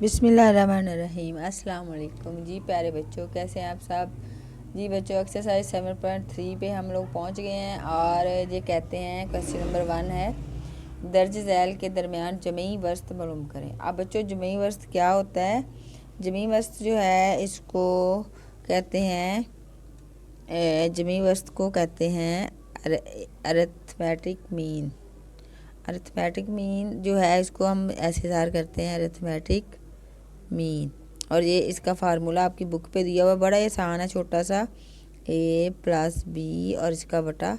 बिस्मिल्लाहिर्रहमानिर्रहीम। अस्सलाम वालेकुम जी प्यारे बच्चों, कैसे हैं आप सब। जी बच्चों, एक्सरसाइज 7.3 पे हम लोग पहुंच गए हैं और ये कहते हैं क्वेश्चन नंबर 1 है, दर्ज झैल के दरमियान जमी वस्त मालूम करें। अब बच्चों, जमी वस्त क्या होता है। जमी वस्त जो है इसको कहते हैं, जमी वस्त को कहते हैं अरिथमेटिक मीन। अरिथमेटिक मीन जो है इसको हम ऐसे ज़ाहिर करते हैं, अरिथमेटिक मीन। और ये इसका फार्मूला आपकी बुक पे दिया हुआ, बड़ा आसान है, छोटा सा, a + b और इसका बटा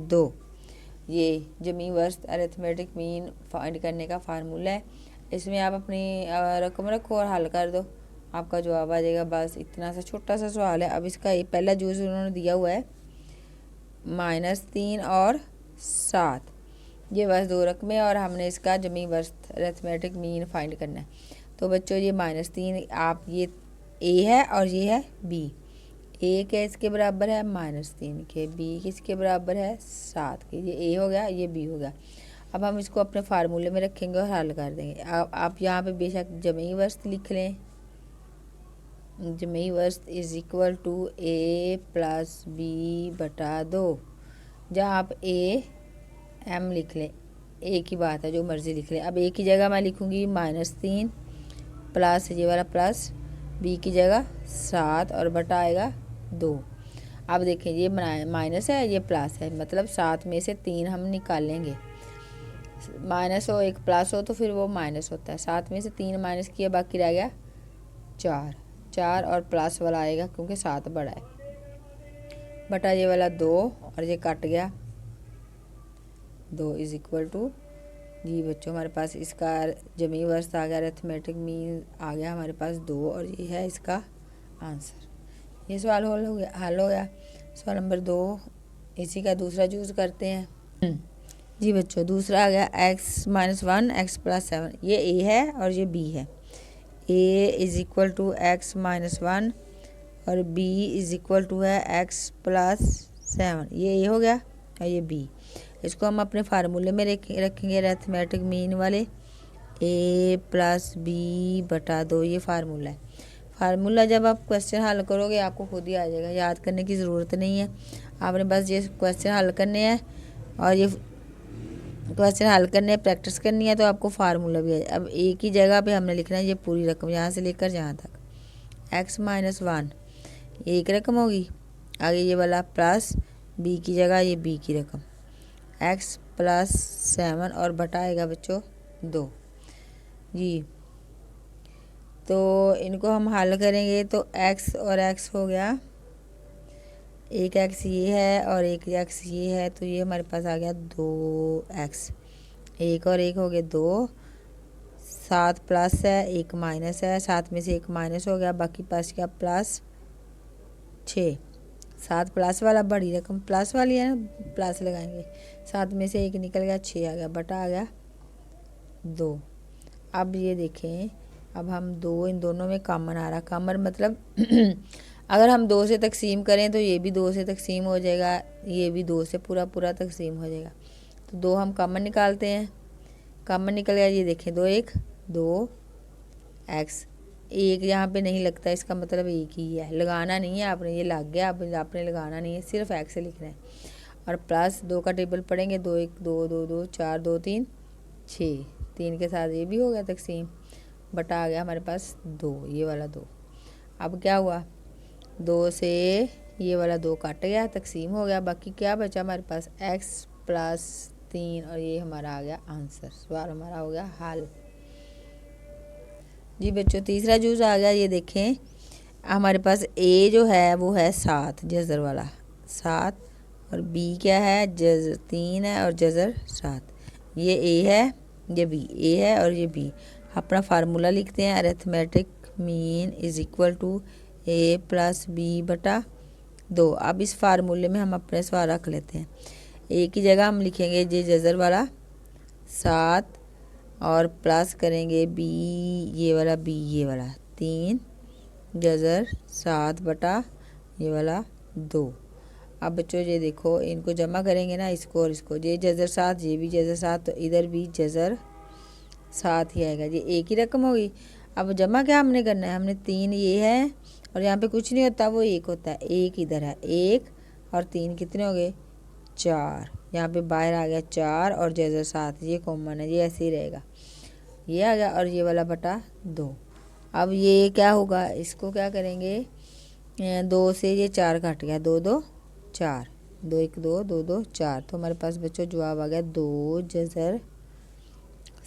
2। ये जमी वर्स्ट अरिथमेटिक मीन फाइंड करने का फार्मूला है। इसमें आप अपनी रकम रखो और हल कर दो, आपका जवाब आ जाएगा। बस इतना सा छोटा सा सवाल है। अब इसका ये पहला जूस उन्होंने दिया हुआ है -3 और 7, ये बस 2 रकमें और हमने इसका जमी वर्स्ट अरिथमेटिक मीन फाइंड करना है। तो बच्चों ये -3, आप ये ए है और ये है बी। ए के इसके बराबर है -3 के, बी किसके बराबर है 7 के। ये ए हो गया, ये बी हो गया। अब हम इसको अपने फार्मूले में रखेंगे और हल कर देंगे। आप यहाँ पे बेशक जमी वर्स्त लिख लें। जमी वर्स्त = a + b बटा 2। जहाँ आप ए एम लिख लें, ए की बात है, जो मर्ज़ी लिख लें। अब ए की जगह मैं लिखूँगी -3 प्लस ये वाला प्लस, बी की जगह 7 और बटा आएगा 2। अब देखें, ये माइनस है, ये प्लस है, मतलब 7 में से 3 हम निकालेंगे। माइनस हो एक प्लस हो तो फिर वो माइनस होता है। 7 में से 3 माइनस किया, बाकी रह गया 4 और प्लस वाला आएगा क्योंकि 7 बड़ा है, बटा ये वाला 2 और ये कट गया 2 = जी बच्चों, हमारे पास इसका जमी वर्स्त आ गया, अरिथमेटिक मीन आ गया हमारे पास 2 और ये है इसका आंसर। ये सवाल हल हो गया। सवाल नंबर 2 इसी का दूसरा यूज़ करते हैं। जी बच्चों, दूसरा आ गया x-1 x + 7। ये a है और ये b है। a = x-1 और b = है x + 7। ये a हो गया और ये b। इसको हम अपने फार्मूले में रखेंगे, अरिथमेटिक मीन वाले, a + b बटा 2। ये फार्मूला है। फार्मूला जब आप क्वेश्चन हल करोगे आपको खुद ही आ जाएगा, याद करने की ज़रूरत नहीं है। आपने बस ये क्वेश्चन हल करने हैं और ये क्वेश्चन हल करने, प्रैक्टिस करनी है, तो आपको फार्मूला भी आ जाए। अब a की जगह पे हमने लिखना है ये पूरी रकम, यहाँ से लेकर यहाँ तक, x-1 एक रकम होगी, आगे ये वाला प्लस b की जगह ये b की रकम, x + 7 और बटाएगा बच्चों 2। जी, तो इनको हम हल करेंगे तो x और x हो गया, एक x ये है और एक x ये है, तो ये हमारे पास आ गया 2x। एक और एक हो गया 2, 7 प्लस है, एक माइनस है, 7 में से एक माइनस हो गया, बाकी पास क्या प्लस 6। 7 प्लस वाला बड़ी रकम, प्लस वाली है ना, प्लस लगाएंगे। 7 में से एक निकल गया, 6 आ गया, बटा आ गया 2। अब ये देखें, अब हम 2 इन दोनों में कॉमन आ रहा, कॉमन मतलब अगर हम 2 से तकसीम करें तो ये भी 2 से तकसीम हो जाएगा, ये भी 2 से पूरा पूरा तकसीम हो जाएगा। तो 2 हम कॉमन निकालते हैं, कॉमन निकल गया। ये देखें 2 1 2x, एक यहाँ पे नहीं लगता, इसका मतलब एक ही है, लगाना नहीं है आपने, ये लग गया, अब आपने लगाना नहीं है, सिर्फ x लिखना है। और प्लस 2 का टेबल पढ़ेंगे, 2 1 2 2 2 4 2 3 6, 3 के साथ ये भी हो गया तकसीम, बटा आ गया हमारे पास 2, ये वाला 2। अब क्या हुआ, 2 से ये वाला 2 कट गया, तकसीम हो गया, बाकी क्या बचा हमारे पास x + 3 और ये हमारा आ गया आंसर। सवाल हमारा हो गया हल। जी बच्चों, तीसरा जूस आ गया। ये देखें, हमारे पास a जो है वो है 7 जज़र वाला 7 और b क्या है, जज़र 3 है और जज़र 7। ये a है, ये b, a है और ये b। अपना फार्मूला लिखते हैं, अरिथमेटिक मीन = a + b बटा 2। अब इस फार्मूले में हम अपने सवाल रख लेते हैं। a की जगह हम लिखेंगे ये जज़र वाला 7 और प्लस करेंगे b, ये वाला b, ये वाला 3 जज़र 7 बटा ये वाला 2। अब बच्चों ये देखो, इनको जमा करेंगे ना, इसको और इसको, ये जज़र 7, ये भी जज़र 7, तो इधर भी जज़र 7 ही आएगा, ये एक ही रकम होगी। अब जमा क्या हमने करना है, हमने 3 ये है और यहाँ पे कुछ नहीं होता, वो 1 होता है, 1 इधर है, 1 और 3 कितने हो गए 4, यहाँ पे बाहर आ गया 4 और जैसे 7, ये कॉमन है, ये ऐसे ही रहेगा, ये आ गया और ये वाला बटा 2। अब ये क्या होगा, इसको क्या करेंगे, 2 से ये 4 कट गया, 2 2 4, 2 1 2 2 2 4, तो हमारे पास बच्चों जवाब आ गया 2 जज़र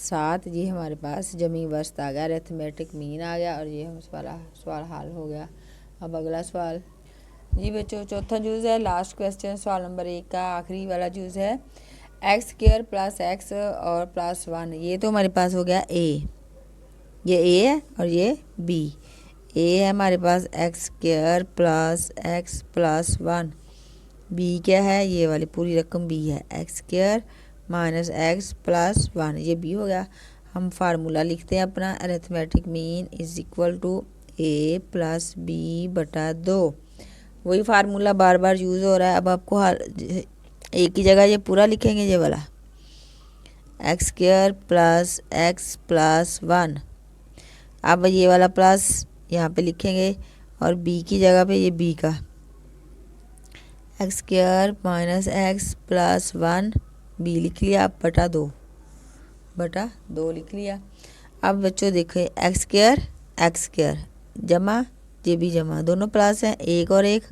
7। ये हमारे पास जमी वस्त आ गया, अरिथमेटिक मीन आ गया और ये हमारा सवाल हल हो गया। अब अगला सवाल जी बच्चों, चौथा जूज़ है, लास्ट क्वेश्चन सवाल नंबर 1 का आखिरी वाला जूज़ है, एक्स स्क्वायर प्लस एक्स और प्लस 1। ये तो हमारे पास हो गया ए, ये ए है और ये बी। ए है हमारे पास x square plus x plus 1, B क्या है, ये वाली पूरी रकम बी है, x square minus x plus 1, ये बी हो गया। हम फार्मूला लिखते हैं अपना, arithmetic mean is equal to A plus b बटा 2। वही फार्मूला बार बार यूज़ हो रहा है। अब आपको हर एक ही जगह ये पूरा लिखेंगे, ये वाला x square plus x plus 1, अब ये वाला प्लस यहाँ पे लिखेंगे और बी की जगह पे ये बी का x square minus x plus 1 b लिख लिया, अब बटा 2 लिख लिया। अब बच्चों देखें, एक्स स्क्वायर जमा ये भी जमा, दोनों प्लस हैं, 1 और 1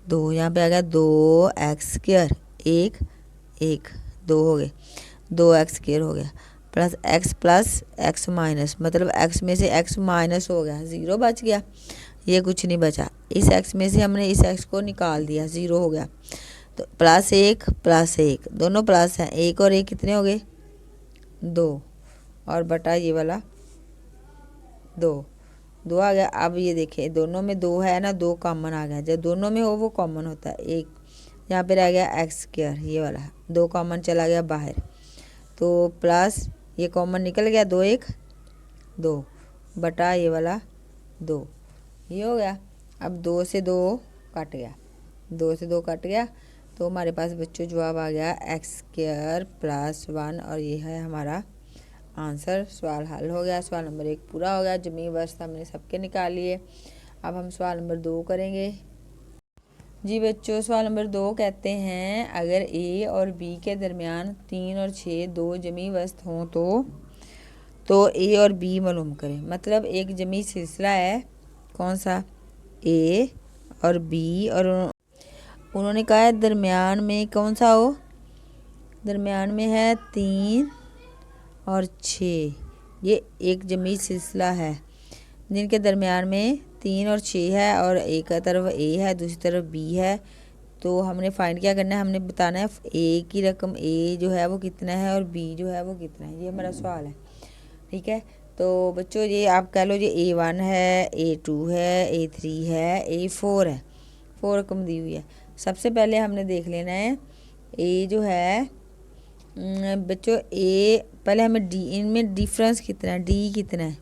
2, यहाँ पे आ गया 2 एक्स स्क्वायर, 1 1 2 हो गए, 2 एक्स स्क्वायर हो गया प्लस एक्स माइनस, मतलब एक्स में से एक्स माइनस हो गया, 0 बच गया, ये कुछ नहीं बचा, इस एक्स में से हमने इस एक्स को निकाल दिया, 0 हो गया। तो प्लस 1 दोनों प्लस हैं, 1 और 1 कितने हो गए 2 और बटा ये वाला 2 आ गया। अब ये देखें, दोनों में 2 है ना, 2 कॉमन आ गया, जब दोनों में हो वो कॉमन होता है, एक यहाँ पे रह गया एक्स स्क्वायर, ये वाला 2 कॉमन चला गया बाहर, तो प्लस ये कॉमन निकल गया, 2 1 2 बटा ये वाला 2, ये हो गया। अब 2 से 2 कट गया, तो हमारे पास बच्चों जवाब आ गया एक्स स्क्वायर प्लस 1 और ये है हमारा आंसर। सवाल हल हो गया, सवाल नंबर 1 पूरा हो गया, जमी वस्त हमने सबके निकाल लिए। अब हम सवाल नंबर 2 करेंगे जी बच्चों। सवाल नंबर 2 कहते हैं, अगर ए और बी के दरमियान 3 और 6 दो जमी वस्त हों तो ए और बी मालूम करें। मतलब एक जमी सिलसिला है, कौन सा, ए और बी, और उन्होंने कहा है दरमियान में कौन सा हो, दरमियान में है 3 और 6, ये एक जमी सिलसिला है जिनके दरमियान में 3 और 6 है और एक तरफ ए है दूसरी तरफ बी है। तो हमने फाइंड क्या करना है, हमने बताना है ए की रकम, ए जो है वो कितना है और बी जो है वो कितना है, ये हमारा सवाल है, ठीक है। तो बच्चों ये आप कह लो, ये A1 है, A2 है, A3 है, A4 है, 4 रकम दी हुई है। सबसे पहले हमने देख लेना है ए जो है बच्चों, ए पहले हमें डी, इनमें डिफरेंस कितना है, डी कितना है,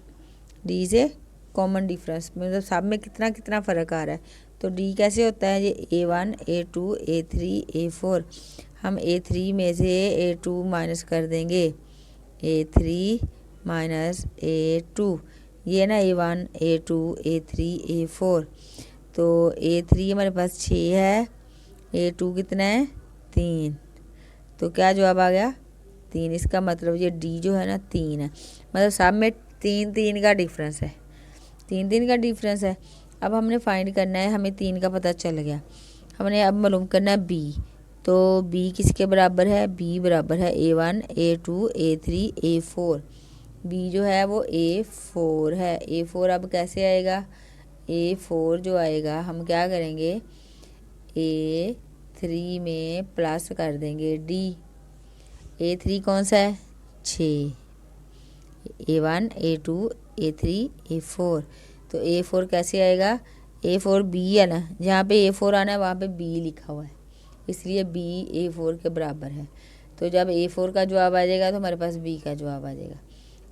डी से कॉमन डिफरेंस, मतलब सब में कितना कितना फ़र्क आ रहा है। तो डी कैसे होता है, ये A1 A2 A3 A4, हम A3 में से A2 माइनस कर देंगे, A3 माइनस A2, ये ना A1 A2 A3 A4, तो A3 हमारे पास 6 है, A2 कितना है 3, तो क्या जवाब आ गया 3। इसका मतलब ये डी जो है ना 3 है, मतलब सब में 3 का डिफरेंस है, 3 का डिफरेंस है। अब हमने फाइंड करना है, हमें 3 का पता चल गया, हमने अब मालूम करना है बी। तो बी किसके बराबर है, बी बराबर है A1 A2 A3 A4, B जो है वो A4 है। A4 अब कैसे आएगा, A4 जो आएगा हम क्या करेंगे, A3 में प्लस कर देंगे डी, A3 कौन सा है 6, A1 A2 A3 A4, तो A4 कैसे आएगा, A4 बी है ना, जहाँ पे A4 आना है वहाँ पे बी लिखा हुआ है, इसलिए बी A4 के बराबर है। तो जब A4 का जवाब आ जाएगा तो हमारे पास बी का जवाब आ जाएगा।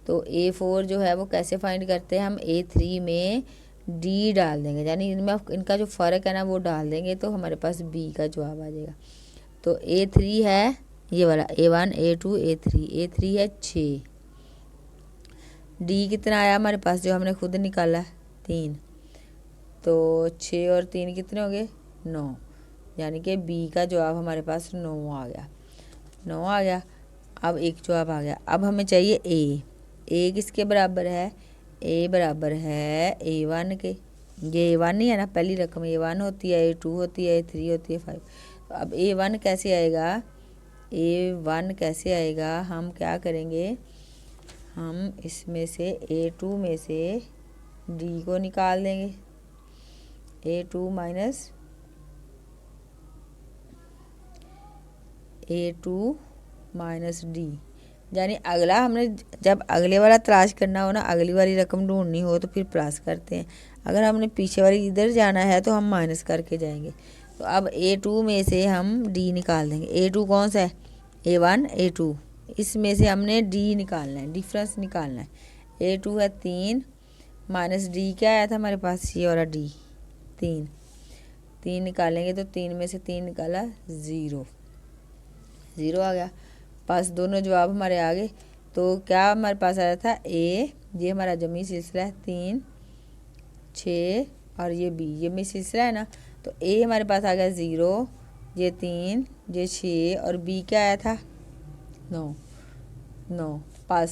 तो A4 जो है वो कैसे फाइंड करते हैं, हम A3 में डी डाल देंगे, यानी इनमें इनका जो फ़र्क है ना वो डाल देंगे, तो हमारे पास बी का जवाब आ जाएगा। तो A3 है ये वाला A1 A2 A3 है 6, डी कितना आया हमारे पास जो हमने खुद निकाला 3, तो 6 और 3 कितने हो गए 9, यानी कि बी का जवाब हमारे पास 9 आ गया, 9 आ गया। अब एक जवाब आ गया। अब हमें चाहिए ए किसके बराबर है, ए बराबर है A1 के। ये A1 ही है ना, पहली रकम A1 होती है, A2 होती है, A3 होती है, 5। तो अब A1 कैसे आएगा, A1 कैसे आएगा, हम क्या करेंगे, हम इसमें से A2 में से D को निकाल देंगे, A2 माइनस D, यानी अगला हमने जब अगले वाला तलाश करना हो ना, अगली वाली रकम ढूंढनी हो तो फिर प्लस करते हैं। अगर हमने पीछे वाली इधर जाना है तो हम माइनस करके जाएंगे। तो अब A2 में से हम D निकाल देंगे। A2 कौन सा है, A1 A2, इसमें से हमने D निकालना है, डिफरेंस निकालना है। A2 है 3 माइनस D क्या आया था हमारे पास, ये वाला D 3 निकालेंगे तो 3 में से 3 निकाला 0 आ गया। पास दोनों जवाब हमारे आ गए। तो क्या हमारे पास आया था ए, ये हमारा जमी सिलसिला है 3 6 और ये बी ये मी सिलसिला है ना, तो ए हमारे पास आ गया 0, ये 3 ये 6 और बी क्या आया था 9 पास,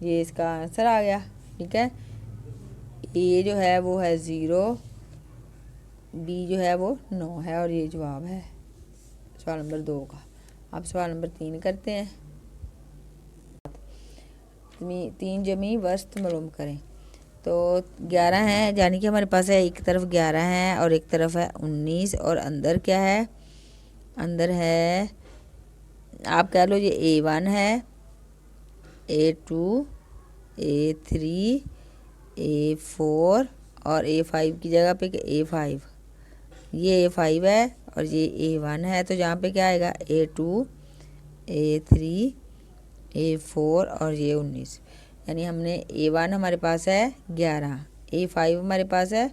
ये इसका आंसर आ गया। ठीक है, ए जो है वो है 0, बी जो है वो 9 है और ये जवाब है सवाल नंबर 2 का। अब सवाल नंबर 3 करते हैं। 3 जमी वस्त मालूम करें। तो 11 है, यानी कि हमारे पास है एक तरफ 11 है और एक तरफ है 19, और अंदर क्या है, अंदर है आप कह लो ये A1 है, A2 A3 A4 और A5 की जगह पे A5, ये A5 है और ये A1 है। तो यहाँ पे क्या आएगा A2 A3 A4 और ये 19, यानी हमने A1 हमारे पास है 11, A5 हमारे पास है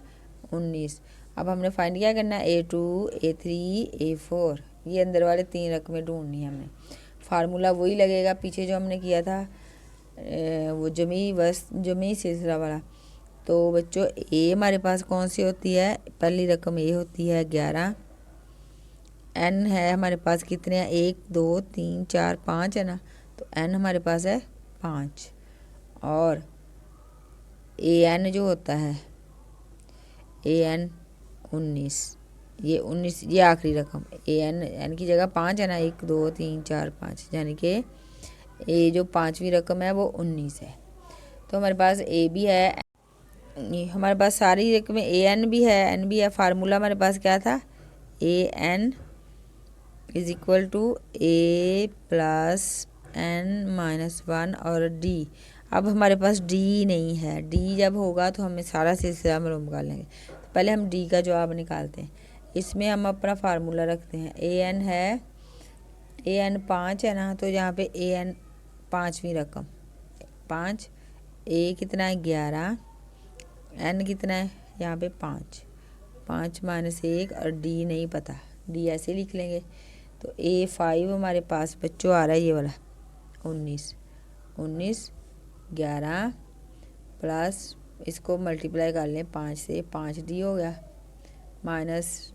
19। अब हमने फाइंड क्या करना है, A2 A3 A4, ये अंदर वाले 3 रकमें ढूंढनी है हमें। फार्मूला वही लगेगा पीछे जो हमने किया था, वो जमी सिलसिला वाला। तो बच्चों ए हमारे पास कौन सी होती है, पहली रकम ए होती है 11, एन है हमारे पास कितने हैं 1 2 3 4 5 है ना, तो एन हमारे पास है 5, और ए एन जो होता है ए एन 19, ये 19 ये आखिरी रकम ए एन की जगह 5 है ना, 1 2 3 4 5, यानी कि ए जो 5वीं रकम है वो 19 है। तो हमारे पास ए भी है, ये हमारे पास सारी रकमें ए एन भी है एन भी है। फार्मूला हमारे पास क्या था, A N is equal to A plus N minus 1 और डी। अब हमारे पास डी नहीं है, डी जब होगा तो हमें सारा सिलसिला मालूम कर लेंगे। तो पहले हम डी का जवाब निकालते हैं। इसमें हम अपना फार्मूला रखते हैं, ए एन है, ए एन 5 है ना, तो यहाँ पे ए एन 5वीं रकम 5, ए कितना है 11, एन कितना है यहाँ पे 5 माइनस 1 और डी नहीं पता, डी ऐसे लिख लेंगे। तो A5 हमारे पास बच्चों आ रहा है ये वाला 19 11 प्लस इसको मल्टीप्लाई कर लें 5 से, 5D हो गया माइनस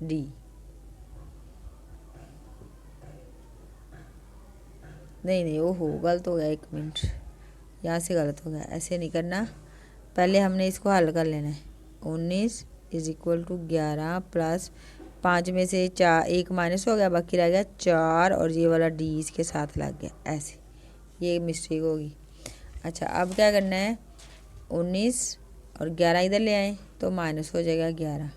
डी, नहीं वो हो गलत हो गया, 1 मिनट यहाँ से गलत हो गया, ऐसे नहीं करना, पहले हमने इसको हल कर लेना है। 19 इज इक्वल टू 11 प्लस 5 में से 4 1 माइनस हो गया, बाकी रह गया 4 और ये वाला डी इसके साथ लग गया, ऐसे ये मिस्टेक होगी। अच्छा अब क्या करना है, 19 और 11 इधर ले आए तो माइनस हो जाएगा 11,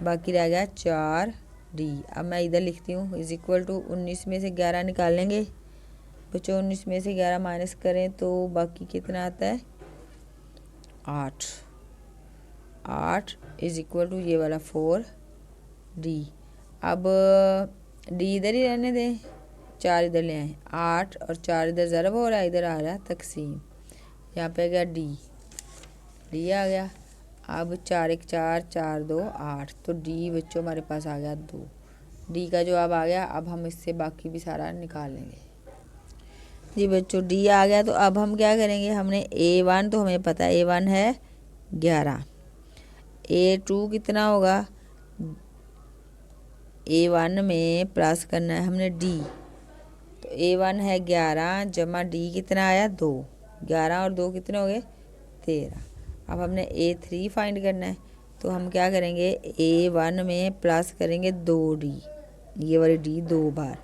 बाकी रह गया 4D। अब मैं इधर लिखती हूँ इज इक्वल टू 19 में से 11 निकालेंगे बच्चों, 19 में से 11 माइनस करें तो बाकी कितना आता है 8 इज इक्वल टू ये वाला 4D। अब डी इधर ही रहने दें, 4 इधर ले आए, 8 और 4 इधर ज़रब हो रहा है, इधर आ रहा है तकसीम, यहाँ पे आ गया डी आ गया। अब 4 1 4 4 2 8, तो डी बच्चों हमारे पास आ गया 2, डी का जवाब आ गया। अब हम इससे बाकी भी सारा निकाल लेंगे। जी बच्चों डी आ गया। तो अब हम क्या करेंगे, हमने A1 तो हमें पता है A1 है 11, A2 कितना होगा, A1 में प्लस करना है हमने D, तो A1 है 11 जमा D कितना आया 2, 11 और 2 कितने हो गए 13। अब हमने A3 फाइंड करना है, तो हम क्या करेंगे A1 में प्लस करेंगे 2D, ये वाली D 2 बार,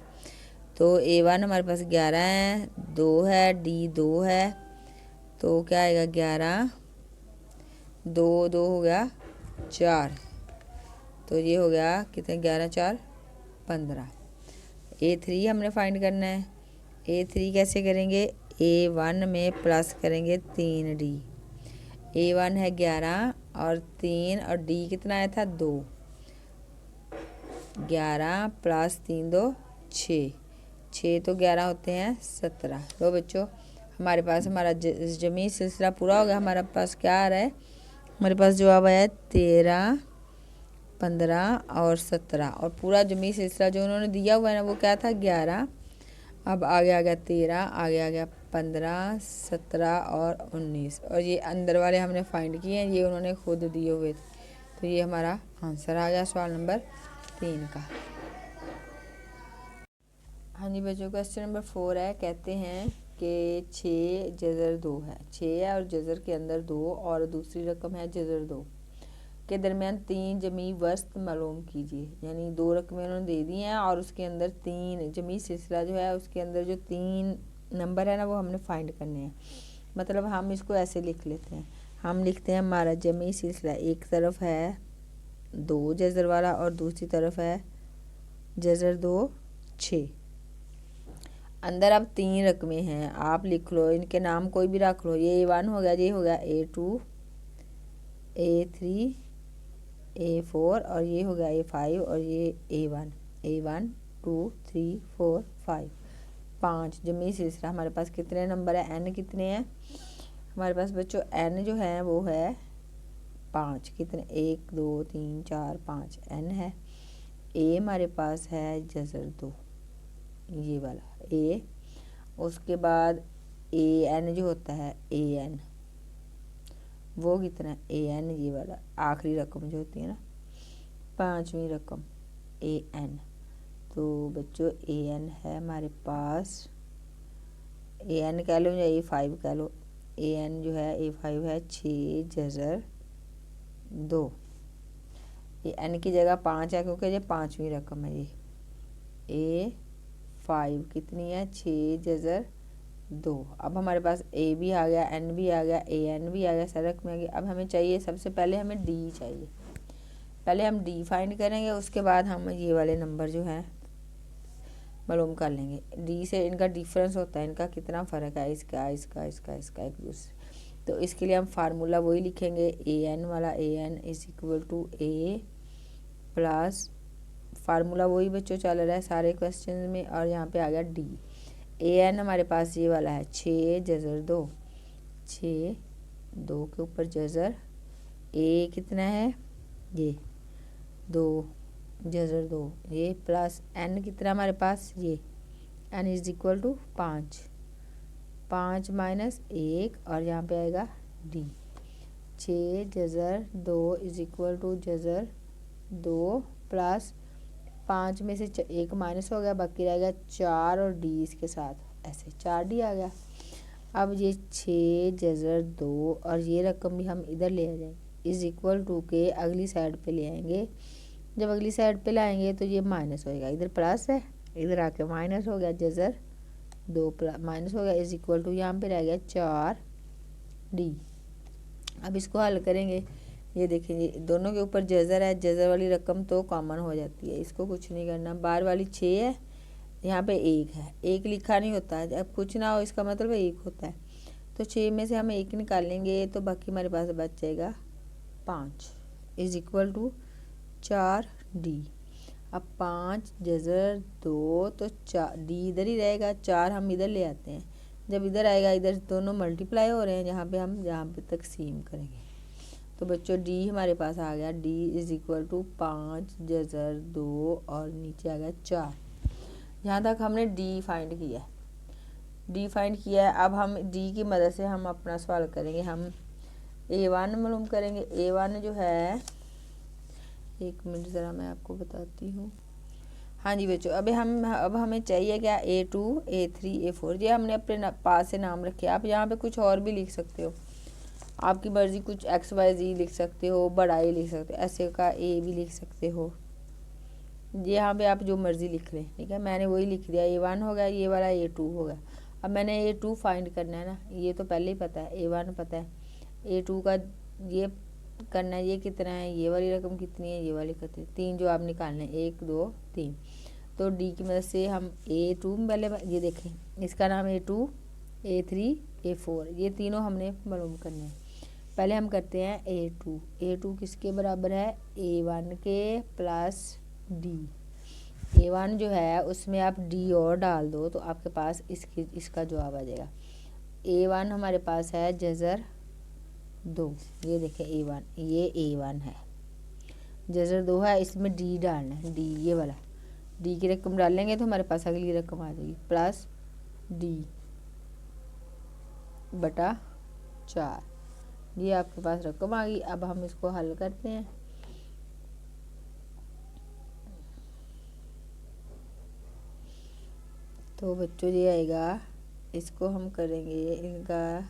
तो A1 हमारे पास 11 है, 2 है, D 2 है, तो क्या आएगा 11, 2 2 हो गया 4, तो ये हो गया कितने 11 4 15। A3 हमने फाइंड करना है, A3 कैसे करेंगे, A1 में प्लस करेंगे 3D, A1 है 11 और 3 और D कितना आया था 2, 11 प्लस 3 2 6, 6 तो 11 होते हैं 17। तो बच्चों हमारे पास हमारा जमी सिलसिला पूरा हो गया। हमारे पास क्या आ रहा है, हमारे पास जवाब आया 13 15 और 17, और पूरा जमी सिलसिला जो उन्होंने दिया हुआ है ना वो क्या था 11, अब आगे आ गया 13, आगे आ गया 15 17 और 19, और ये अंदर वाले हमने फाइंड किए हैं, ये उन्होंने खुद दिए हुए थे। तो ये हमारा आंसर आ गया सवाल नंबर 3 का। हाँ जी बच्चों क्वेश्चन नंबर 4 है, कहते हैं कि 6 जज़र 2 है, 6 है और जज़र के अंदर 2 और दूसरी रकम है जज़र 2 के दरमियान 3 जमी वस्त मालूम कीजिए। यानी 2 रकमें उन्होंने दे दी हैं और उसके अंदर 3 जमी सिलसिला जो है उसके अंदर जो 3 नंबर है ना वो हमने फाइंड करने हैं। मतलब हम इसको ऐसे लिख लेते हैं, हम लिखते हैं हमारा जमी सिलसिला एक तरफ है 2 जज़र वाला और दूसरी तरफ है जज़र 2 6, अंदर अब 3 रकमें हैं, आप लिख लो, इनके नाम कोई भी रख लो, ये A1 हो गया, ये हो गया A2 A3 A4 और ये हो गया A5 और ये A1 A1 2 3 4 5, 5 जमी सिलसिला। हमारे पास कितने नंबर है, N कितने हैं हमारे पास बच्चों, N जो है वो है 5, कितने 1 2 3 4 5 N है। A हमारे पास है जज़र 2, ये वाला A, उसके बाद AN जो होता है AN वो कितना है AN, ये वाला आखिरी रकम जो होती है ना 5वीं रकम AN, तो बच्चों AN है हमारे पास, AN कह लो या A5 कह लो, AN जो है A5 है 6 जज़र 2, ये N की जगह 5 है क्योंकि ये 5वीं रकम है। ये A5 कितनी है 6 जज़र 2। अब हमारे पास A भी आ गया, N भी आ गया, AN भी आ गया, सरक में आ गया। अब हमें चाहिए, सबसे पहले हमें D चाहिए, पहले हम D फाइंड करेंगे, उसके बाद हम ये वाले नंबर जो हैं मालूम कर लेंगे। D से इनका डिफरेंस होता है, इनका कितना फ़र्क है, इसका इसका इसका इसका एक दूसरे, तो इसके लिए हम फार्मूला वही लिखेंगे AN वाला, AN is equal to A plus, formula वही बच्चों चल रहा है सारे क्वेश्चन में, और यहाँ पे आ गया D। AN हमारे पास ये वाला है 6 जज़र 2, 6 2 के ऊपर जज़र, A कितना है ये 2 जज़र 2, ये प्लस N कितना हमारे पास, ये N is equal to 5, 5 minus 1 और यहाँ पे आएगा D, 6 जज़र 2 इज इक्वल टू जज़र 2 प्लस 5 में से 1 माइनस हो गया, बाकी रहेगा 4 और D इसके साथ, ऐसे 4D आ गया। अब ये 6 जज़र 2 और ये रकम भी हम इधर ले आ जाएंगे, इज इक्वल टू के अगली साइड पे ले आएंगे। जब अगली साइड पे लाएंगे तो ये माइनस होएगा, इधर प्लस है इधर आके माइनस हो गया, जज़र 2 प्लस माइनस हो गया, इज इक्वल टू यहाँ पे रह गया 4D। अब इसको हल करेंगे, ये देखेंगे दोनों के ऊपर जज़र है, जज़र वाली रकम तो कॉमन हो जाती है, इसको कुछ नहीं करना। बार वाली 6 है, यहाँ पे 1 है, 1 लिखा नहीं होता है, जब कुछ ना हो इसका मतलब 1 होता है, तो 6 में से हम 1 निकाल लेंगे तो बाकी हमारे पास बच जाएगा 5 इज इक्वल टू 4D। अब 5 जज़र 2 तो 4D इधर ही रहेगा, 4 हम इधर ले आते हैं, जब इधर आएगा इधर दोनों मल्टीप्लाई हो रहे हैं, जहाँ पे हम यहाँ पे तकसीम करेंगे, तो बच्चों D हमारे पास आ गया, D इज इक्वल टू 5 जज़र 2 और नीचे आ गया 4। यहाँ तक हमने D फाइंड किया। डी फाइंड किया है। अब हम डी की मदद से हम अपना सवाल करेंगे। हम A1 मालूम करेंगे। A1 जो है, एक मिनट ज़रा मैं आपको बताती हूँ। हाँ जी बच्चों, अब हमें चाहिए क्या, A2, A3, A4। ये हमने अपने पास से नाम रखे। आप यहाँ पे कुछ और भी लिख सकते हो, आपकी मर्ज़ी, कुछ XYZ लिख सकते हो, बड़ा ए लिख सकते हो, ऐसे का ए भी लिख सकते हो। यहाँ पे आप जो मर्ज़ी लिख लें, ठीक है। मैंने वही लिख दिया, A1 हो गया, ये वाला A2 हो गया। अब मैंने A2 फाइंड करना है ना, ये तो पहले ही पता है, A1 पता है, A2 का ये करना है, ये कितना है, ये वाली रकम कितनी है, ये वाली कितनी, 3 जो आप निकालने हैं, 1 2 3। तो डी की मदद से हम A2 पहले, ये देखें, इसका नाम A2, A3, A4, ये तीनों हमने मालूम करने हैं। पहले हम करते हैं A2। A2 किसके बराबर है, A1 के प्लस डी। A1 जो है उसमें आप डी और डाल दो तो आपके पास इसका जवाब आ जाएगा। A1 हमारे पास है जज़र 2, ये देखें A1, ये A1 है, जज़र 2 है, इसमें डी डालना है, डी ये वाला, डी की रकम डालेंगे तो हमारे पास अगली रकम आ जाएगी, प्लस डी बटा 4। ये आपके पास रकम आ गई। अब हम इसको हल करते हैं। तो बच्चों ये आएगा, इसको हम करेंगे, इनका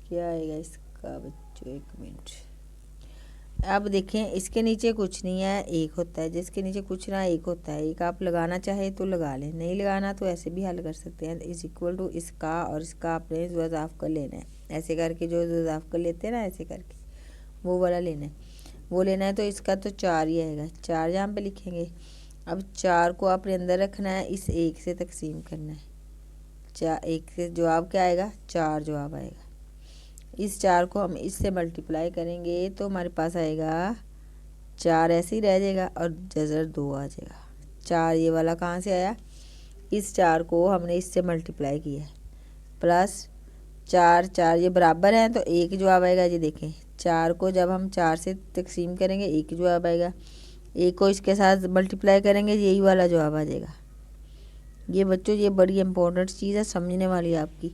क्या आएगा इसका बच्चों, एक मिनट। अब देखें, इसके नीचे कुछ नहीं है, एक होता है, जिसके नीचे कुछ ना एक होता है। एक आप लगाना चाहे तो लगा लें, नहीं लगाना तो ऐसे भी हल कर सकते हैं। इज इक्वल टू इसका और इसका आपने इजाफ कर लेना है, ऐसे करके जो इजाफ कर लेते हैं ना, ऐसे करके वो वाला लेना है, वो लेना है। तो इसका तो 4 ही आएगा, 4 यहाँ पे लिखेंगे। अब 4 को अपने अंदर रखना है, इस 1 से तकसीम करना है। 1 से जवाब क्या आएगा, 4 जवाब आएगा। इस 4 को हम इससे मल्टीप्लाई करेंगे तो हमारे पास आएगा 4, ऐसे ही रह जाएगा और जज़र 2 आ जाएगा। 4 ये वाला कहाँ से आया, इस 4 को हमने इससे मल्टीप्लाई किया है, प्लस 4 4 ये बराबर हैं तो 1 जवाब आएगा। ये देखें, 4 को जब हम 4 से तकसीम करेंगे 1 जवाब आएगा, 1 को इसके साथ मल्टीप्लाई करेंगे, यही वाला जवाब आ जाएगा। ये बच्चों ये बड़ी इंपॉर्टेंट चीज़ है, समझने वाली है आपकी।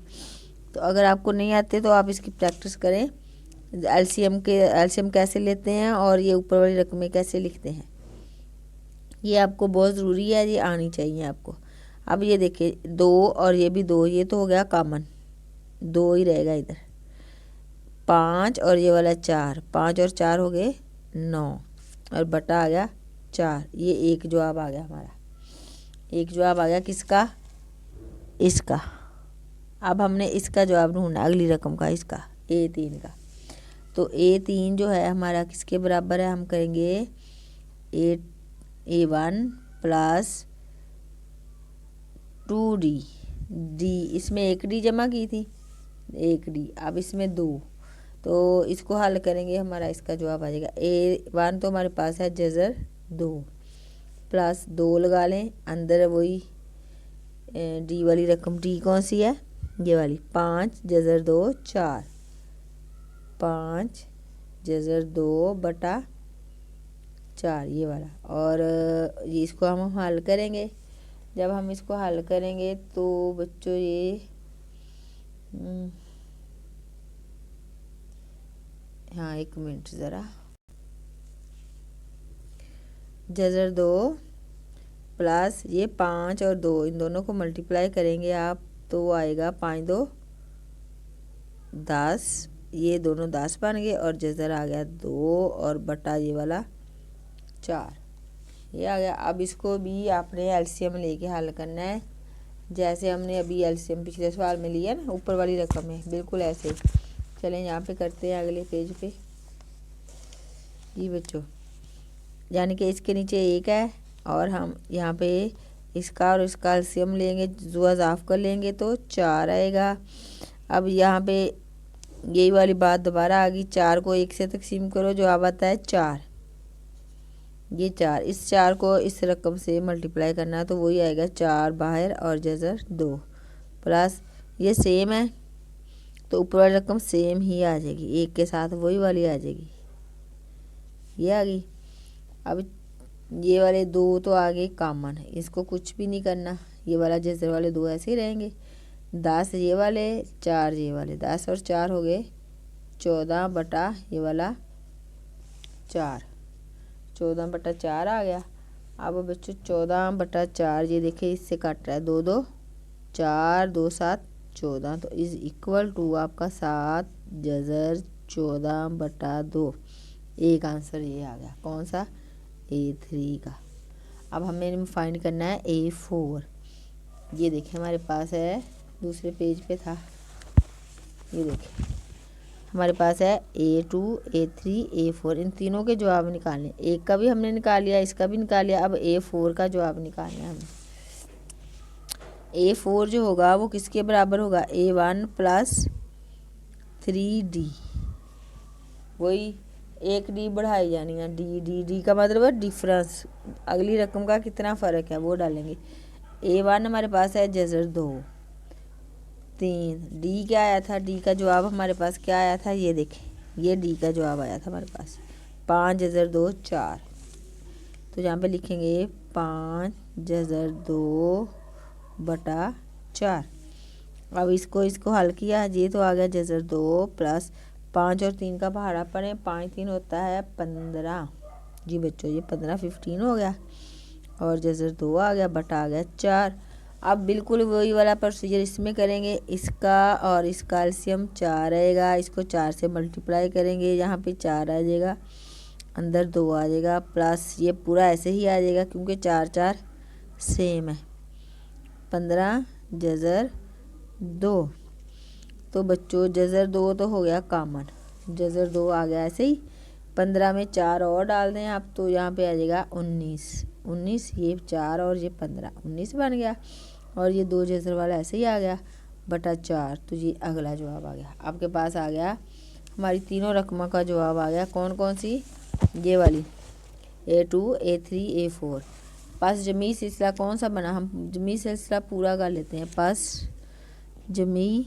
तो अगर आपको नहीं आते तो आप इसकी प्रैक्टिस करें, एलसीएम कैसे लेते हैं और ये ऊपर वाली रकमें कैसे लिखते हैं, ये आपको बहुत ज़रूरी है, ये आनी चाहिए आपको। अब ये देखिए 2 और ये भी 2, ये तो हो गया कॉमन, 2 ही रहेगा इधर। 5 और ये वाला 4, 5 और 4 हो गए 9 और बटा आ गया 4। ये 1 जवाब आ गया हमारा, 1 जवाब आ गया किसका, इसका। अब हमने इसका जवाब ढूंढना अगली रकम का, इसका A3 का। तो A3 जो है हमारा किसके बराबर है, हम करेंगे A1 प्लस 2D, डी इसमें 1 डी जमा की थी, 1 डी, अब इसमें 2, तो इसको हल करेंगे, हमारा इसका जवाब आ जाएगा। A1 तो हमारे पास है जज़र 2, प्लस 2 लगा लें, अंदर वही डी वाली रकम, डी कौन सी है, ये वाली, 5 जज़र 2 4, 5 जज़र 2 बटा 4 ये वाला। और ये इसको हम हल करेंगे। जब हम इसको हल करेंगे तो बच्चों ये हाँ एक मिनट ज़रा, जज़र 2 प्लस ये 5 और 2, इन दोनों को मल्टीप्लाई करेंगे आप तो वो आएगा 5 2 10, ये दोनों 10 बन गए और जज़र आ गया 2 और बटा ये वाला 4, ये आ गया। अब इसको भी आपने एलसीएम लेके हल करना है, जैसे हमने अभी एलसीएम पिछले सवाल में लिया ना, ऊपर वाली रकम है, बिल्कुल ऐसे। चलें यहाँ पे करते हैं अगले पेज पे। जी बच्चों, यानी कि इसके नीचे 1 है और हम यहाँ पे इसका और इसका एलसीएम लेंगे, जो इजाफ कर लेंगे तो 4 आएगा। अब यहाँ पे यही वाली बात दोबारा आ गई, 4 को 1 से तकसीम करो, जो अब आता है 4, ये 4, इस 4 को इस रकम से मल्टीप्लाई करना है तो वही आएगा 4 बाहर और जज़र 2, प्लस ये सेम है तो ऊपर वाली रकम सेम ही आ जाएगी, 1 के साथ वही वाली आ जाएगी, ये आ गई। अब ये वाले 2 तो आ गए कॉमन, इसको कुछ भी नहीं करना, ये वाला जज़र वाले 2 ऐसे ही रहेंगे। 10 ये वाले, 4 ये वाले, 10 और 4 हो गए 14 बटा ये वाला 4, 14/4 आ गया। अब बच्चों 14/4 ये देखिए इससे कट रहा है, 2 2 4, 2 7 14, तो इज इक्वल टू आपका 7 जज़र 14/2। एक आंसर ये आ गया, कौन सा? A3 का। अब हमें फाइंड करना है A4। ये देखिए हमारे पास है, दूसरे पेज पे था, ये देखिए हमारे पास है A2 A3 A4, इन तीनों के जवाब निकालने। एक का भी हमने निकाल लिया, इसका भी निकाल लिया, अब A4 का जवाब निकालना है हमें। A4 जो होगा वो किसके बराबर होगा? A1 + 3D, वही एक डी बढ़ाई जानी है, डी का मतलब है डिफरेंस, अगली रकम का कितना फ़र्क है वो डालेंगे। A1 हमारे पास है जज़र 2 3, डी क्या आया था? डी का जवाब हमारे पास क्या आया था? ये देखें, ये डी का जवाब आया था हमारे पास 5 जज़र 2 4। तो यहाँ पे लिखेंगे 5 जज़र 2/4। अब इसको हल किया, ये तो आ गया जज़र 2 + 5 और 3 का भाड़ा पड़े, 5 3 होता है 15। जी बच्चों ये 15 15 हो गया, और जज़र 2 आ गया, बटा आ गया 4। अब बिल्कुल वही वाला प्रोसीजर इसमें करेंगे, इसका और इसका एलसीएम 4 रहेगा, इसको 4 से मल्टीप्लाई करेंगे, यहाँ पे 4 आ जाएगा, अंदर 2 आ जाएगा, प्लस ये पूरा ऐसे ही आ जाएगा क्योंकि 4 4 सेम है, 15 जज़र 2। तो बच्चों जज़र 2 तो हो गया कॉमन, जज़र 2 आ गया ऐसे ही, 15 में 4 और डाल दें आप, तो यहाँ पे आ जाएगा 19, ये 4 और ये 15, 19 बन गया, और ये 2 जज़र वाला ऐसे ही आ गया, बटा 4। तो ये अगला जवाब आ गया, आपके पास आ गया हमारी तीनों रकमों का जवाब आ गया। कौन कौन सी? ये वाली A2 A3 A4। पास जमी सिलसिला कौन सा बना? हम जमी सिलसिला पूरा कर लेते हैं। पास जमी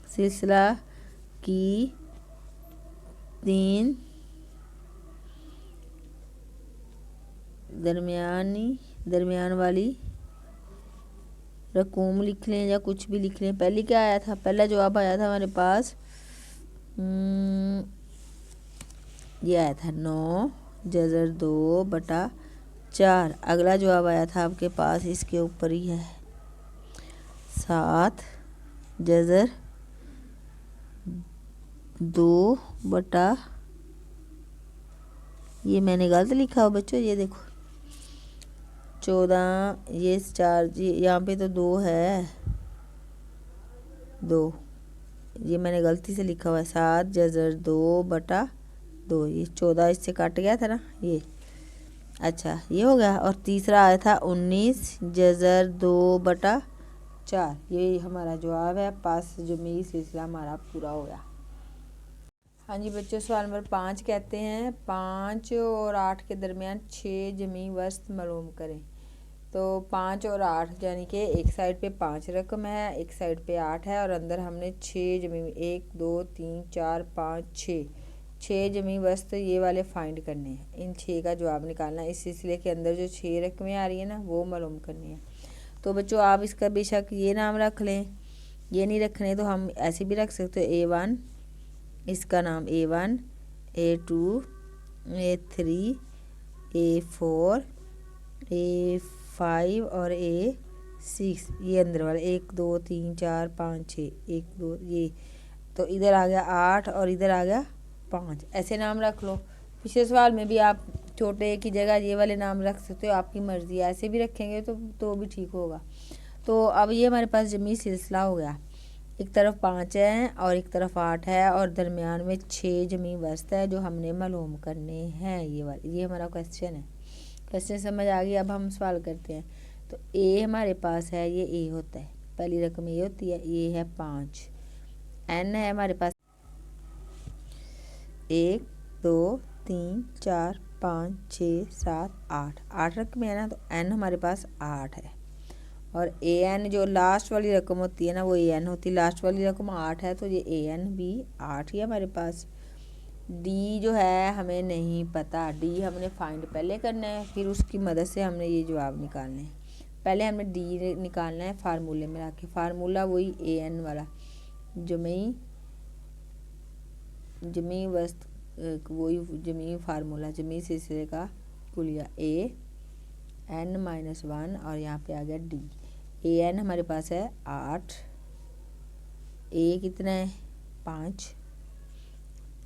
सिलसिला की 3 दरमियान वाली रकूम लिख लें या कुछ भी लिख लें। पहले क्या आया था? पहला जवाब आया था हमारे पास ये आया था 9 जज़र 2/4। अगला जवाब आया था आपके पास, इसके ऊपर ही है, 7 जज़र 2/, ये मैंने गलत लिखा हो बच्चों, ये देखो 14, ये 4, यहाँ पे तो 2 है, 2, ये मैंने गलती से लिखा हुआ है, 7 जज़र 2/2, ये 14 इससे काट गया था ना ये, अच्छा ये हो गया। और तीसरा आया था 19 जज़र 2/4, ये हमारा जवाब है। पास जमी सिलसिला हमारा पूरा हो गया। हाँ जी बच्चों, सवाल नंबर 5 कहते हैं 5 और 8 के दरमियान 6 जमी वस्त मालूम करें। तो 5 और 8 यानी कि एक साइड पे 5 रकम है, एक साइड पे 8 है, और अंदर हमने 6 जमी 1 2 3 4 5 6 जमी वस्त ये वाले फाइंड करने हैं। इन 6 का जवाब निकालना है। इस सिलसिले के अंदर जो 6 रकमें आ रही है ना वो मालूम करनी है। तो बच्चों आप इसका बेशक ये नाम रख लें, ये नहीं रखने तो हम ऐसे भी रख सकते हो, A1, इसका नाम A1 A2 A3 A4 A5 और A6, ये अंदर वाले 1 2 3 4 5 6, 1 2 ये, तो इधर आ गया 8 और इधर आ गया 5, ऐसे नाम रख लो। पिछले सवाल में भी आप छोटे की जगह ये वाले नाम रख सकते हो, आपकी मर्ज़ी, ऐसे भी रखेंगे तो भी ठीक होगा। तो अब ये हमारे पास जमी सिलसिला हो गया, एक तरफ 5 है और एक तरफ 8 है, और दरमियान में 6 जमी वस्त है जो हमने मालूम करने हैं। ये हमारा क्वेश्चन है। क्वेश्चन समझ आ गई। अब हम सवाल करते हैं। तो ए हमारे पास है, ये ए होता है, पहली रकम ए होती है, ये है 5। एन है हमारे पास 1 2 3 4 5 6 7 8, 8 रकमें है ना, तो एन हमारे पास 8 है। और ए एन जो लास्ट वाली रकम होती है ना वो ए एन होती है, लास्ट वाली रकम 8 है, तो ये ए एन भी 8 ही है हमारे पास। डी जो है हमें नहीं पता, डी हमने फाइंड पहले करना है, फिर उसकी मदद से हमने ये जवाब निकालने हैं। पहले हमें डी निकालना है फार्मूले में रख के। फार्मूला वही ए एन वाला, जमी वस्तु वही जमी फार्मूला, जमी सिलसिले का कुलिया ए एन माइनस 1 और यहाँ पे आ गया डी। ए एन हमारे पास है 8, ए कितना है 5,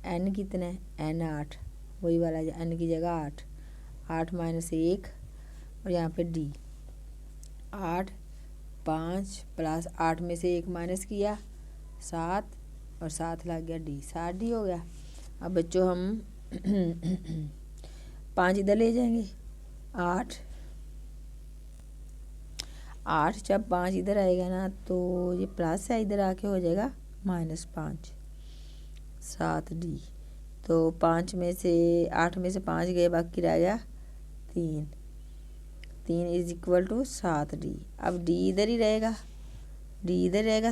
एन कितना है एन 8, वही वाला एन की जगह 8 माइनस 1 और यहाँ पे डी 8, 5 प्लस 8 में से 1 माइनस किया 7 और 7 लग गया डी, 7 डी हो गया। अब बच्चों हम 5 इधर ले जाएंगे, 8 जब 5 इधर आएगा ना तो ये प्लस है, इधर आके हो जाएगा -5, 7 डी। तो 8 में से 5 गए, बाकी रह गया 3 इज इक्वल टू 7 डी। अब डी इधर ही रहेगा,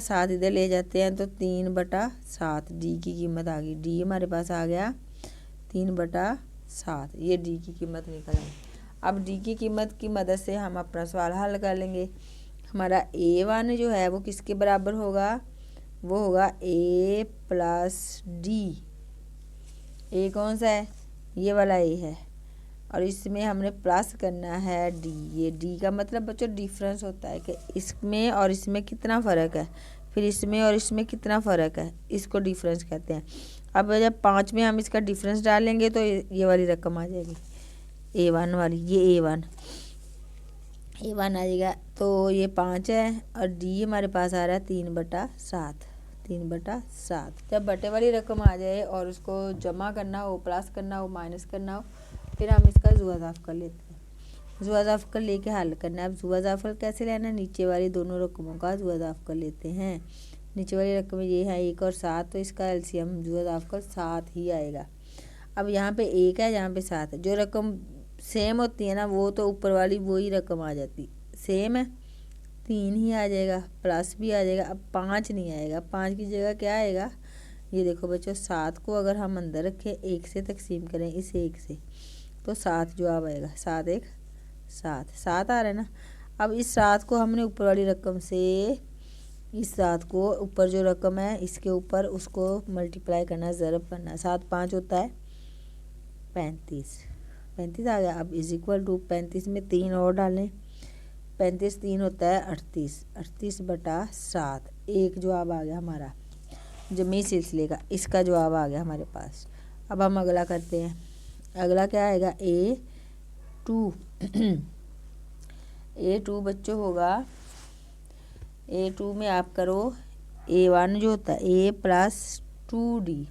7 इधर ले जाते हैं तो 3/7 डी की कीमत आ गई। डी हमारे पास आ गया 3/7, ये डी की कीमत निकल आई। अब डी की कीमत की मदद से हम अपना सवाल हल कर लेंगे। हमारा A1 जो है वो किसके बराबर होगा, वो होगा A प्लस डी। ए कौन सा है, ये वाला ए है और इसमें हमने प्लस करना है डी। ये डी का मतलब बच्चों डिफरेंस होता है कि इसमें और इसमें कितना फ़र्क है, फिर इसमें और इसमें कितना फ़र्क है, इसको डिफरेंस कहते हैं। अब जब 5 में हम इसका डिफरेंस डालेंगे तो ये वाली रकम आ जाएगी A1 वाली, ये A1 आ जाएगा। तो ये 5 है और डी हमारे पास आ रहा है 3/7। जब बटे वाली रकम आ जाए और उसको जमा करना हो, प्लस करना हो, माइनस करना हो, फिर हम इसका जुआज़ाफ कर लेते हैं। जुआज़ाफ कर लेके हल करना है। अब जुआज़ाफ कैसे लेना है, नीचे वाली दोनों रकमों का जुआज़ाफ कर लेते हैं। नीचे वाली रकम ये है 1 और 7, तो इसका एलसीएम जुआज़ाफ कर 7 ही आएगा। अब यहाँ पे 1 है, यहाँ पे 7 है। जो रकम सेम होती है ना वो तो ऊपर वाली वही रकम आ जाती, सेम है 3 ही आ जाएगा, प्लस भी आ जाएगा। अब 5 नहीं आएगा, 5 की जगह क्या आएगा, ये देखो बच्चों 7 को अगर हम अंदर रखें 1 से तकसीम करें इस 1 से तो 7 जवाब आएगा। 7 1 7 आ रहा है ना। अब इस 7 को हमने ऊपर वाली रकम से, इस 7 को ऊपर जो रकम है इसके ऊपर उसको मल्टीप्लाई करना, ज़रब करना। 7 5 होता है 35 आ गया। अब इज इक्वल टू 35 में 3 और डालें, 35 3 होता है 38/7। एक जवाब आ गया हमारा जमी सिलसिले का, इसका जवाब आ गया हमारे पास। अब हम अगला करते हैं। अगला क्या आएगा, A2 बच्चों होगा। A2 में आप करो A1 जो होता है A प्लस 2D,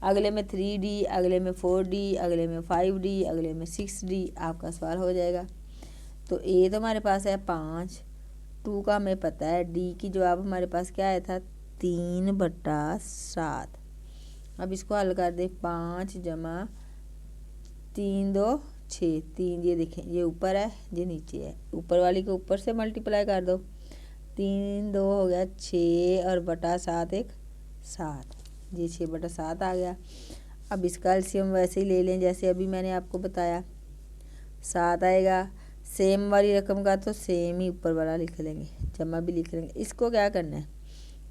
अगले में 3D, अगले में 4D, अगले में 5D, अगले में 6D, आपका सवाल हो जाएगा। तो A तो हमारे पास है 5, 2 का हमें पता है, D की जवाब हमारे पास क्या आया था 3/7। अब इसको हल कर दे, 5 जमा 3 2 6, 3 ये देखें ये ऊपर है ये नीचे है, ऊपर वाली को ऊपर से मल्टीप्लाई कर दो, 3 2 हो गया 6 और बटा 7 1 7, ये 6/7 आ गया। अब इसका एलसीएम वैसे ही ले लें जैसे अभी मैंने आपको बताया, 7 आएगा। सेम वाली रकम का तो सेम ही ऊपर वाला लिख लेंगे, जमा भी लिख लेंगे। इसको क्या करना है,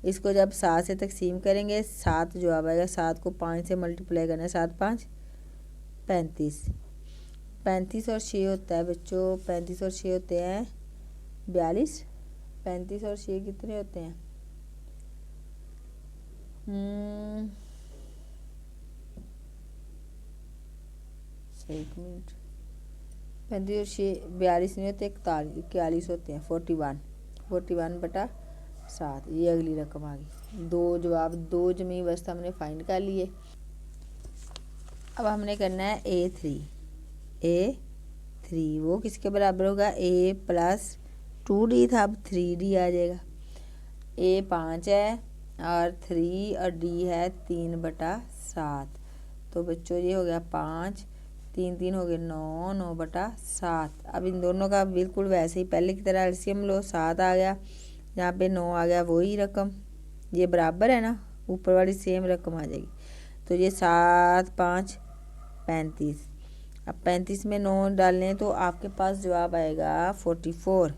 इसको जब 7 से तकसीम करेंगे 7 जवाब आएगा, 7 को 5 से मल्टीप्लाई करना है, 7 5 35, 35 और 6 होता है बच्चों, 35 और 6 होते हैं 42, 35 और 6 कितने होते हैं, एक मिनट, 35 और 6 42 नहीं होते, 41 होते हैं, 41/7। ये अगली रकम आ गई। 2 जवाब, 2 जमी वस्त हमने फाइंड कर लिए। अब हमने करना है A3, वो किसके बराबर होगा, A प्लस 2D था, अब 3D आ जाएगा। A 5 है और 3 और D है 3/7, तो बच्चों ये हो गया 5 3 3 हो गए 9 9/7। अब इन दोनों का बिल्कुल वैसे ही पहले की तरह एलसीएम लो, 7 आ गया, यहाँ पे 9 आ गया, वही रकम, ये बराबर है ना, ऊपर वाली सेम रकम आ जाएगी। तो ये 7 5 35, अब 35 में 9 डालने तो आपके पास जवाब आएगा 44।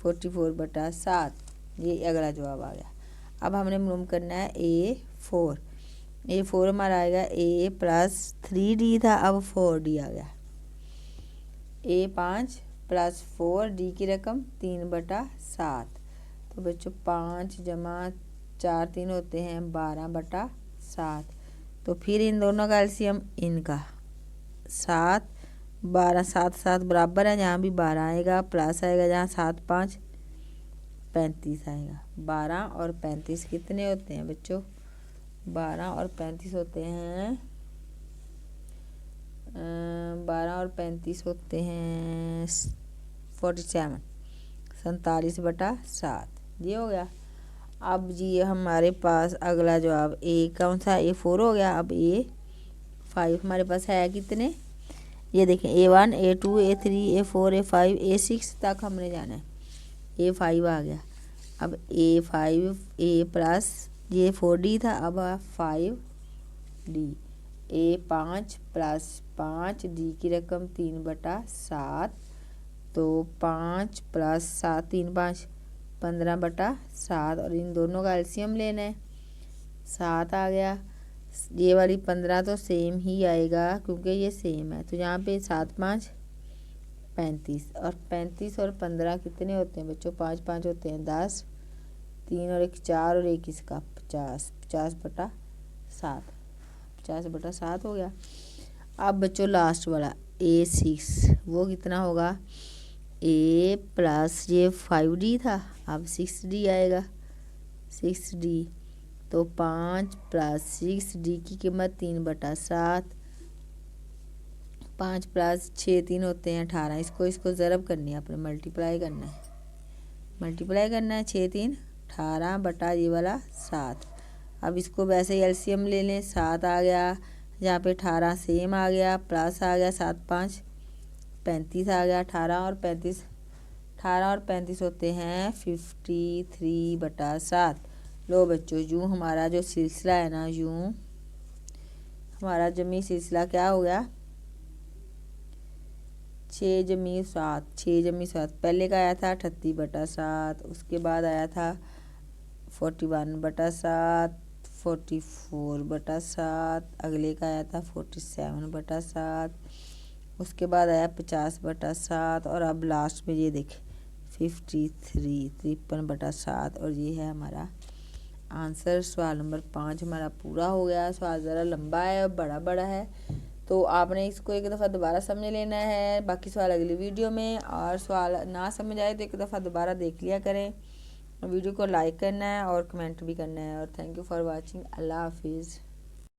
44/7, ये अगला जवाब आ गया। अब हमने मालूम करना है A4 हमारा आएगा A प्लस 3D था, अब 4D आ गया। A5 प्लस 4D की रकम 3/7, तो बच्चों 5 जमा 4 3 होते हैं 12/7। तो फिर इन दोनों का एलसीएम इनका 7 12 7 7 बराबर है, जहाँ भी 12 आएगा प्लस आएगा, जहाँ 7 5 35 आएगा। 12 और 35 कितने होते हैं बच्चों? 12 और 35 होते हैं 12 और 35 होते हैं 47 47/7, ये हो गया। अब जी हमारे पास अगला जवाब ए कौन सा? A4 हो गया। अब A5 हमारे पास है कितने? ये देखें A1 A2 A3 A4 A5 A6 तक हमने जाना है। A5 आ गया। अब A5 A प्लस ये 4D था, अब 5D। A5 प्लस 5D की रकम 3/7, तो 5 प्लस 7 3 5 15/7, और इन दोनों का एलसीएम लेना है। 7 आ गया। ये वाली 15 तो सेम ही आएगा क्योंकि ये सेम है, तो यहाँ पे 7 5 35, और 35 और 15 कितने होते हैं बच्चों? 5 5 होते हैं 10, 3 और 1 4, और 1 इसका 50 50/7 50/7 हो गया। अब बच्चों लास्ट वाला A6 वो कितना होगा? A प्लस ये 5D था, अब 6D आएगा 6D, तो 5 प्लस 6D की कीमत 3/7, 5 प्लस 6 3 होते हैं 18, इसको ज़रब करनी है, अपने मल्टीप्लाई करना है 6 3 18 बटा ये वाला 7। अब इसको वैसे ही एलसीएम ले लें, 7 आ गया, यहाँ पे 18 सेम आ गया, प्लस आ गया 7 5 35 आ गया। 18 और 35 होते हैं 53/7। लो बच्चों, यूँ हमारा जो सिलसिला है ना, यूँ हमारा जमी सिलसिला क्या हो गया? 6 जमी 7 पहले का आया था 38/7, उसके बाद आया था 41/7, 44/7, अगले का आया था 47/7, उसके बाद आया 50/7, और अब लास्ट में ये देखें 53 और ये है हमारा आंसर। सवाल नंबर 5 हमारा पूरा हो गया। सवाल ज़रा लंबा है और बड़ा है, तो आपने इसको एक दफ़ा दोबारा समझ लेना है, बाकी सवाल अगली वीडियो में। और सवाल ना समझ आए तो एक दफ़ा दोबारा देख लिया करें। वीडियो को लाइक करना है और कमेंट भी करना है। और थैंक यू फॉर वाचिंग। अल्लाह हाफिज़।